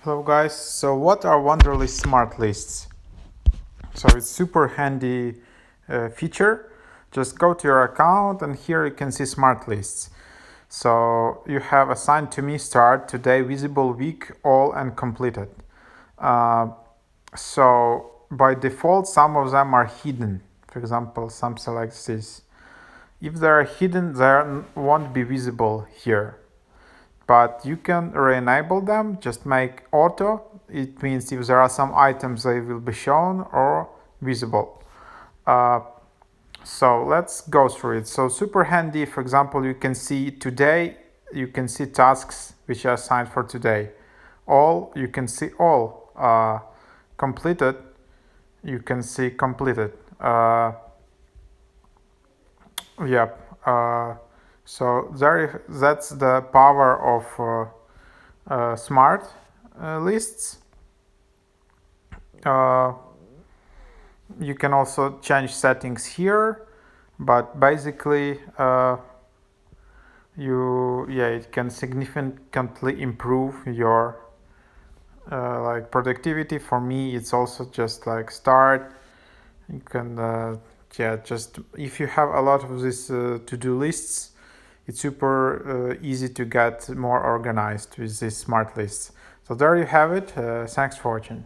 Hello guys, so what are Wunderlist smart lists? So it's super handy feature. Just go to your account and here you can see smart lists. So you have assigned to me start, today, visible, week, all and completed. So by default some of them are hidden. For example, something like this. If they are hidden, they won't be visible here. But you can re-enable them, just make auto. It means if there are some items, they will be shown or visible. So let's go through it. So super handy, for example, you can see today, you can see tasks which are assigned for today. All, you can see all. Completed, you can see completed. Yep. So that's the power of smart lists. You can also change settings here, but basically it can significantly improve your like productivity. For me, it's also just like start. You can just if you have a lot of these to-do lists, it's super easy to get more organized with these smart lists. So there you have it. Thanks for watching.